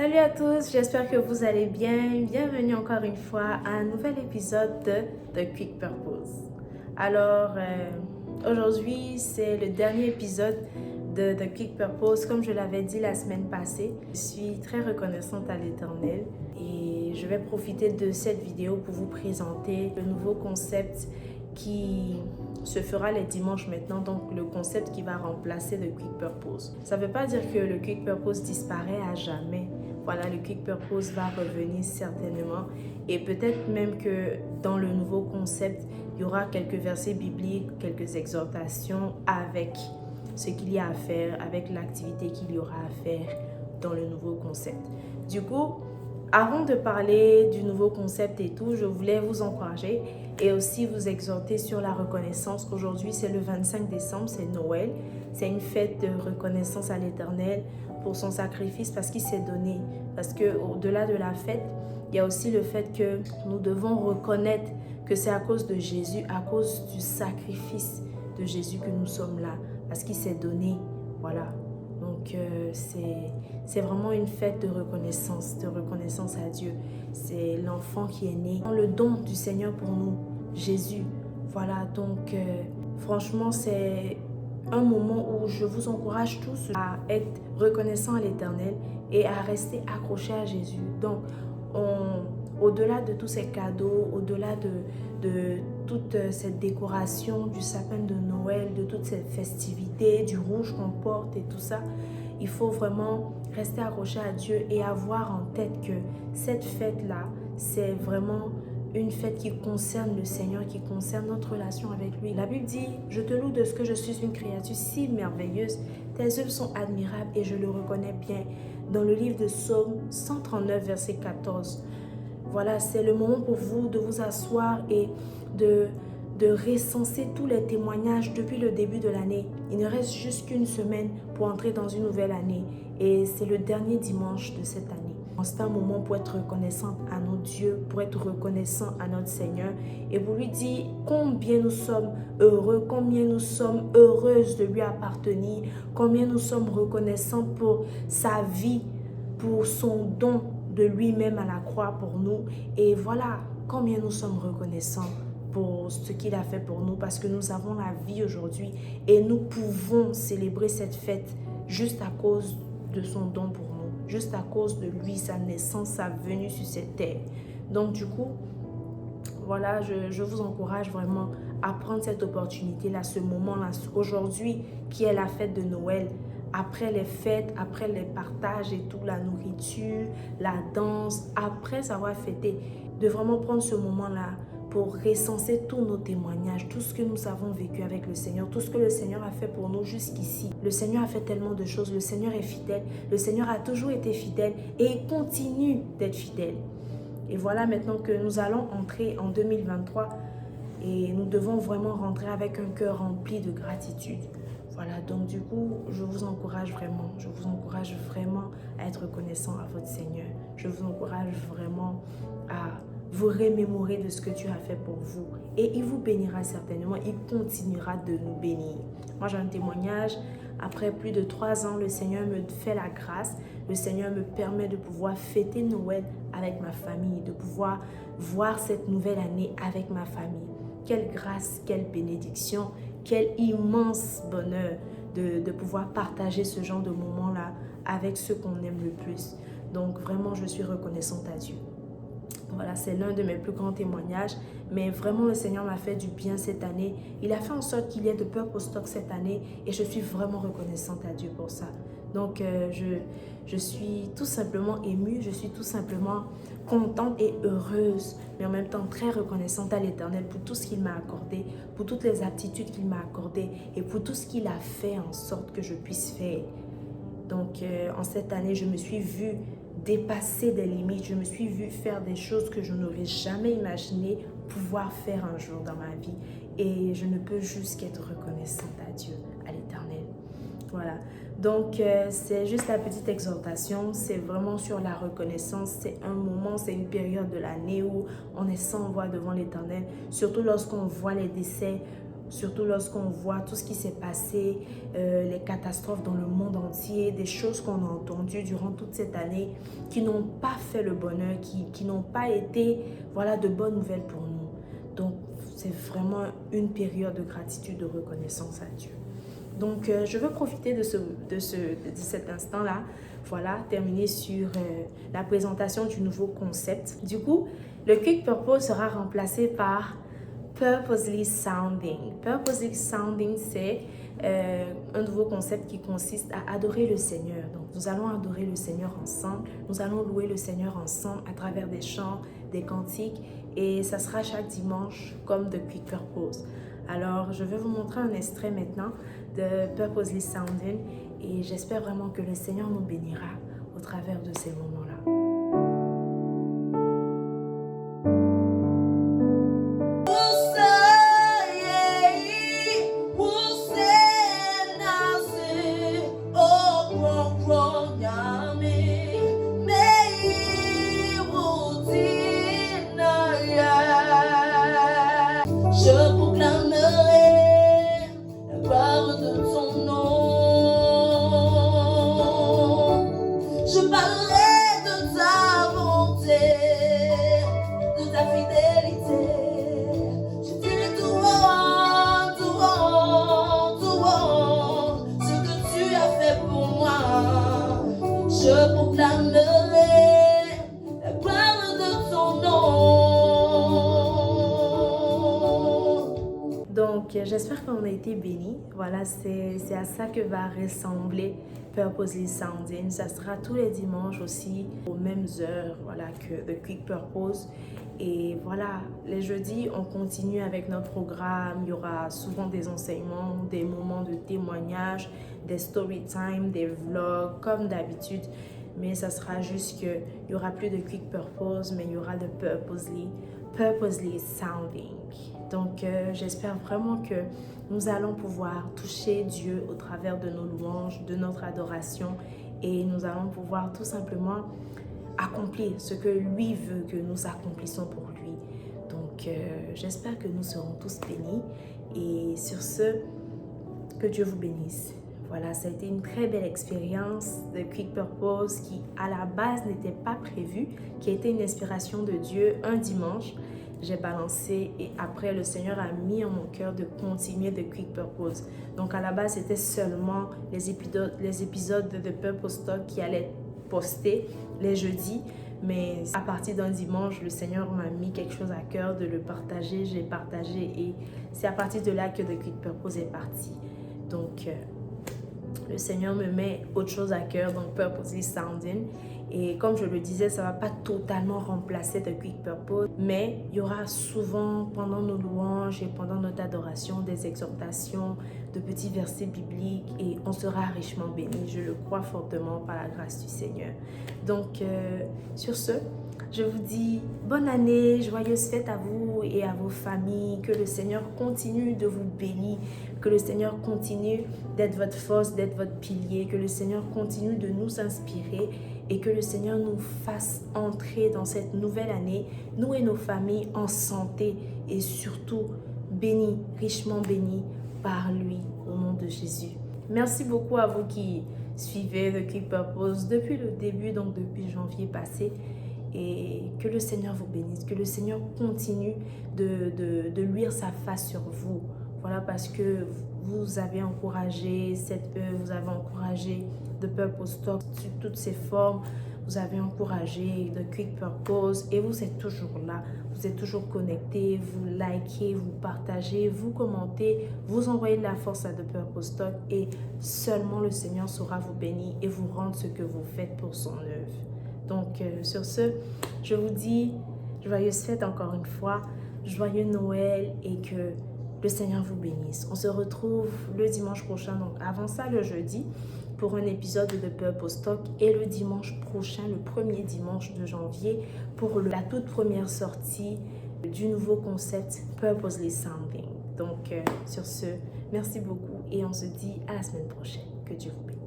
Salut à tous, j'espère que vous allez bien. Bienvenue encore une fois à un nouvel épisode de The Quick Purpose. Alors, aujourd'hui, c'est le dernier épisode de The Quick Purpose. Comme je l'avais dit la semaine passée, je suis très reconnaissante à l'Éternel et je vais profiter de cette vidéo pour vous présenter le nouveau concept qui se fera les dimanches maintenant, donc le concept qui va remplacer le Quick Purpose. Ça ne veut pas dire que le Quick Purpose disparaît à jamais. Voilà, le Quick Purpose va revenir certainement et peut-être même que dans le nouveau concept, il y aura quelques versets bibliques, quelques exhortations avec ce qu'il y a à faire, avec l'activité qu'il y aura à faire dans le nouveau concept. Du coup, avant de parler du nouveau concept et tout, je voulais vous encourager et aussi vous exhorter sur la reconnaissance. Aujourd'hui, c'est le 25 décembre, c'est Noël. C'est une fête de reconnaissance à l'Éternel pour son sacrifice parce qu'il s'est donné. Parce qu'au-delà de la fête, il y a aussi le fait que nous devons reconnaître que c'est à cause de Jésus, à cause du sacrifice de Jésus que nous sommes là. Parce qu'il s'est donné, voilà. Donc, c'est vraiment une fête de reconnaissance à Dieu. C'est l'enfant qui est né, le don du Seigneur pour nous, Jésus. Voilà, donc franchement, c'est un moment où je vous encourage tous à être reconnaissants à l'Éternel et à rester accrochés à Jésus. Donc, au-delà de tous ces cadeaux, au-delà de toute cette décoration du sapin de Noël, de toute cette festivité, du rouge qu'on porte et tout ça, il faut vraiment rester accroché à Dieu et avoir en tête que cette fête-là, c'est vraiment une fête qui concerne le Seigneur, qui concerne notre relation avec lui. La Bible dit, je te loue de ce que je suis une créature si merveilleuse. Tes œuvres sont admirables et je le reconnais bien. Dans le livre de Psaume 139, verset 14. Voilà, c'est le moment pour vous de vous asseoir et de recenser tous les témoignages depuis le début de l'année. Il ne reste juste qu'une semaine pour entrer dans une nouvelle année et c'est le dernier dimanche de cette année. C'est un moment pour être reconnaissant à notre Dieu, pour être reconnaissant à notre Seigneur et pour lui dire combien nous sommes heureux, combien nous sommes heureuses de lui appartenir, combien nous sommes reconnaissants pour sa vie, pour son don de lui-même à la croix pour nous. Et voilà combien nous sommes reconnaissants pour ce qu'il a fait pour nous parce que nous avons la vie aujourd'hui et nous pouvons célébrer cette fête juste à cause de son don pour nous, juste à cause de lui, sa naissance, sa venue sur cette terre. Donc du coup, voilà, je vous encourage vraiment à prendre cette opportunité-là, ce moment-là, aujourd'hui qui est la fête de Noël. Après les fêtes, après les partages et tout, la nourriture, la danse, après avoir fêté, de vraiment prendre ce moment-là pour recenser tous nos témoignages, tout ce que nous avons vécu avec le Seigneur, tout ce que le Seigneur a fait pour nous jusqu'ici. Le Seigneur a fait tellement de choses, le Seigneur est fidèle, le Seigneur a toujours été fidèle et il continue d'être fidèle. Et voilà maintenant que nous allons entrer en 2023 et nous devons vraiment rentrer avec un cœur rempli de gratitude. Voilà, donc du coup, je vous encourage vraiment à être reconnaissant à votre Seigneur. Je vous encourage vraiment à vous remémorer de ce que Dieu a fait pour vous. Et il vous bénira certainement, il continuera de nous bénir. Moi, j'ai un témoignage. Après plus de 3 ans, le Seigneur me fait la grâce. Le Seigneur me permet de pouvoir fêter Noël avec ma famille, de pouvoir voir cette nouvelle année avec ma famille. Quelle grâce, quelle bénédiction, quel immense bonheur de pouvoir partager ce genre de moment-là avec ceux qu'on aime le plus. Donc vraiment, je suis reconnaissante à Dieu. Voilà, c'est l'un de mes plus grands témoignages. Mais vraiment, le Seigneur m'a fait du bien cette année. Il a fait en sorte qu'il y ait de Purpose Talk cette année. Et je suis vraiment reconnaissante à Dieu pour ça. Donc, je suis tout simplement émue. Je suis tout simplement contente et heureuse. Mais en même temps, très reconnaissante à l'Éternel pour tout ce qu'il m'a accordé. Pour toutes les aptitudes qu'il m'a accordées. Et pour tout ce qu'il a fait en sorte que je puisse faire. Donc, en cette année, je me suis vue dépasser des limites. Je me suis vue faire des choses que je n'aurais jamais imaginé pouvoir faire un jour dans ma vie. Et je ne peux juste qu'être reconnaissante à Dieu, à l'Éternel. Voilà. Donc, c'est juste la petite exhortation. C'est vraiment sur la reconnaissance. C'est un moment, c'est une période de l'année où on est sans voix devant l'Éternel. Surtout lorsqu'on voit les décès surtout lorsqu'on voit tout ce qui s'est passé, les catastrophes dans le monde entier, des choses qu'on a entendues durant toute cette année qui n'ont pas fait le bonheur, qui n'ont pas été de bonnes nouvelles pour nous. Donc, c'est vraiment une période de gratitude, de reconnaissance à Dieu. Donc, je veux profiter de cet instant-là, terminer sur la présentation du nouveau concept. Du coup, le Quick Purpose sera remplacé par Purposely Sounding. Purposely Sounding, c'est un nouveau concept qui consiste à adorer le Seigneur. Donc, nous allons adorer le Seigneur ensemble. Nous allons louer le Seigneur ensemble à travers des chants, des cantiques. Et ça sera chaque dimanche comme de Quick Purpose. Alors, je vais vous montrer un extrait maintenant de Purposely Sounding. Et j'espère vraiment que le Seigneur nous bénira au travers de ces moments-là. Je proclamerai la gloire de ton nom. Je parlerai de ta bonté, de ta fidélité. Je dirai tout haut, ce que tu as fait pour moi. Je proclamerai la gloire de ton nom. Donc, j'espère qu'on a été bénis. Voilà, c'est à ça que va ressembler Purposely Sounding. Ça sera tous les dimanches aussi, aux mêmes heures, que The Quick Purpose. Et voilà, les jeudis, on continue avec notre programme. Il y aura souvent des enseignements, des moments de témoignage, des story time, des vlogs, comme d'habitude. Mais ça sera juste qu'il n'y aura plus de Quick Purpose, mais il y aura de Purposely Sounding. Donc, j'espère vraiment que nous allons pouvoir toucher Dieu au travers de nos louanges, de notre adoration, et nous allons pouvoir tout simplement accomplir ce que lui veut que nous accomplissions pour lui. Donc, j'espère que nous serons tous bénis. Et sur ce, que Dieu vous bénisse. Voilà, ça a été une très belle expérience de Quick Purpose qui, à la base, n'était pas prévue, qui a été une inspiration de Dieu un dimanche. J'ai balancé et après, le Seigneur a mis en mon cœur de continuer de Quick Purpose. Donc, à la base, c'était seulement les épisodes de The Purpose Talk qui allaient poster les jeudis. Mais à partir d'un dimanche, le Seigneur m'a mis quelque chose à cœur de le partager. J'ai partagé et c'est à partir de là que The Quick Purpose est parti. Donc, le Seigneur me met autre chose à cœur, donc Purposely Sounding. Et comme je le disais, ça ne va pas totalement remplacer The Quick Purpose, mais il y aura souvent pendant nos louanges et pendant notre adoration des exhortations, de petits versets bibliques et on sera richement bénis, je le crois fortement par la grâce du Seigneur. Donc, sur ce, je vous dis bonne année, joyeuses fêtes à vous et à vos familles, que le Seigneur continue de vous bénir, que le Seigneur continue d'être votre force, d'être votre pilier, que le Seigneur continue de nous inspirer et que le Seigneur nous fasse entrer dans cette nouvelle année, nous et nos familles, en santé et surtout bénis, richement bénis par lui, au nom de Jésus. Merci beaucoup à vous qui suivez The Quick Purpose depuis le début, donc depuis janvier passé. Et que le Seigneur vous bénisse, que le Seigneur continue de luire sa face sur vous. Voilà, parce que vous avez encouragé cette œuvre, vous avez encouragé The Purpose Talk sous toutes ses formes, vous avez encouragé The Quick Purpose et vous êtes toujours là, vous êtes toujours connectés, vous likez, vous partagez, vous commentez, vous envoyez de la force à The Purpose Talk et seulement le Seigneur saura vous bénir et vous rendre ce que vous faites pour son œuvre. Donc, sur ce, je vous dis joyeuses fêtes encore une fois, joyeux Noël et que le Seigneur vous bénisse. On se retrouve le dimanche prochain, donc avant ça, le jeudi, pour un épisode de The Purpose Talk et le dimanche prochain, le premier dimanche de janvier, pour la toute première sortie du nouveau concept Purposely Sounding. Donc, sur ce, merci beaucoup et on se dit à la semaine prochaine. Que Dieu vous bénisse.